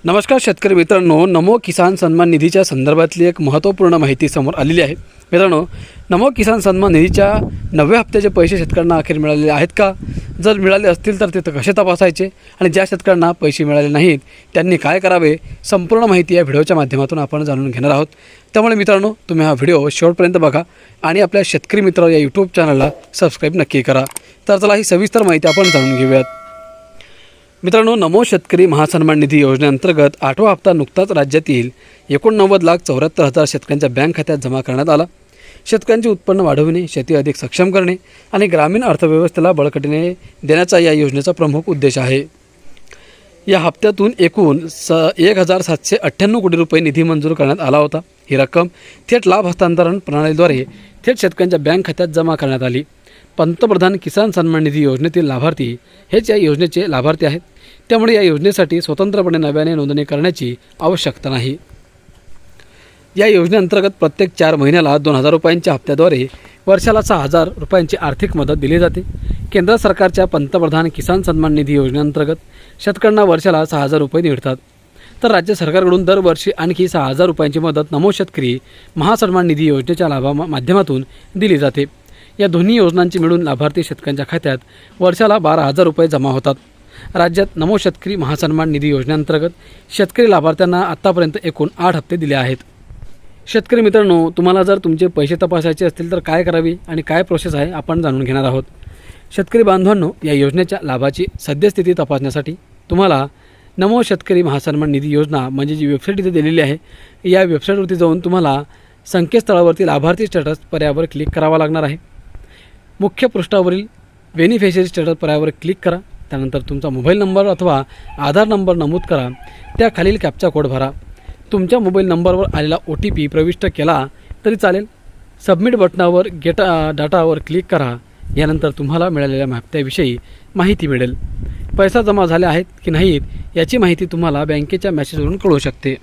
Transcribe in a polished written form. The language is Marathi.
नमस्कार शेतकरी मित्रांनो, नमो किसान सन्मान निधीच्या संदर्भातली एक महत्त्वपूर्ण माहिती समोर आलेली आहे। मित्रांनो, नमो किसान सन्मान निधीच्या 9व्या हप्त्याचे पैसे शेतकऱ्यांना अखेर मिळालेले आहेत का? जर मिळाले असतील तर ते कसे तपासायचे आणि ज्या शेतकऱ्यांना पैसे मिळाले नाहीत त्यांनी काय करावे, संपूर्ण माहिती या व्हिडिओच्या माध्यमातून आपण जाणून घेणार आहोत। त्यामुळे मित्रांनो, तुम्ही हा व्हिडिओ शेवटपर्यंत बघा आणि आपल्या शेतकरी मित्र या यूट्यूब चॅनलला सबस्क्राईब नक्की करा। तर चला ही सविस्तर माहिती आपण जाणून घेऊयात। मित्रांनो, नमो शेतकरी महासन्मान निधी योजनेअंतर्गत 8वा हप्ता नुकताच राज्यातील 89,74,000 शेतकऱ्यांच्या बँक खात्यात जमा करण्यात आला। शेतकऱ्यांचे उत्पन्न वाढविणे, शेती अधिक सक्षम करणे आणि ग्रामीण अर्थव्यवस्थेला बळकटीने देण्याचा या योजनेचा प्रमुख उद्देश आहे। या हप्त्यातून एकूण 1,798 कोटी रुपये निधी मंजूर करण्यात आला होता। ही रक्कम थेट लाभ हस्तांतरण प्रणालीद्वारे थेट शेतकऱ्यांच्या बँक खात्यात जमा करण्यात आली। पंतप्रधान किसान सन्मान निधी योजनेतील लाभार्थी हेच या योजनेचे लाभार्थी आहेत। त्यामुळे या योजनेसाठी स्वतंत्रपणे नव्याने नोंदणी करण्याची आवश्यकता नाही। या योजनेअंतर्गत प्रत्येक 4 महिन्याला 2,000 रुपयांच्या हप्त्याद्वारे वर्षाला 6,000 रुपयांची आर्थिक मदत दिली जाते। केंद्र सरकारच्या पंतप्रधान किसान सन्मान निधी योजनेअंतर्गत शेतकऱ्यांना वर्षाला 6,000 रुपये मिळतात, तर राज्य सरकारकडून दरवर्षी आणखी 6,000 रुपयांची मदत नमो शेतकरी महासन्मान निधी योजनेच्या माध्यमातून दिली जाते। या दोन्ही योजनांची मिळून लाभार्थी शेतकऱ्यांच्या खात्यात वर्षाला 12,000 रुपये जमा होतात। राज्यात नमो शेतकरी महासन्मान निधी योजनेअंतर्गत शेतकरी लाभार्थ्यांना आत्तापर्यंत एकूण 8 हप्ते दिले आहेत। शेतकरी मित्रांनो, तुम्हाला जर तुमचे पैसे तपासायचे असतील तर काय करावे आणि काय प्रोसेस आहे आपण जाणून घेणार आहोत। शेतकरी बांधवांनो, या योजनेच्या लाभाची सद्यस्थिती तपासण्यासाठी तुम्हाला नमो शेतकरी महासन्मान निधी योजना म्हणजे जी वेबसाईट इथे दिलेली आहे, या वेबसाईटवरती जाऊन तुम्हाला संकेतस्थळावरती लाभार्थी स्टेटस पर्यायावर क्लिक करावा लागणार आहे। मुख्य पृष्ठावरील बेनिफिशियरी स्टेटस पर्यायावर क्लिक करा। त्यानंतर तुमचा मोबाईल नंबर अथवा आधार नंबर नमूद करा। त्याखालील कॅप्चा कोड भरा। तुमच्या मोबाईल नंबरवर आलेला OTP प्रविष्ट केला तरी चालेल। सबमिट बटनावर गेट डाटावर क्लिक करा। यानंतर तुम्हाला मिळालेल्या हप्त्याविषयी माहिती मिळेल। पैसा जमा झाले आहेत की नाहीत याची माहिती तुम्हाला बँकेच्या मेसेजवरून कळू शकते।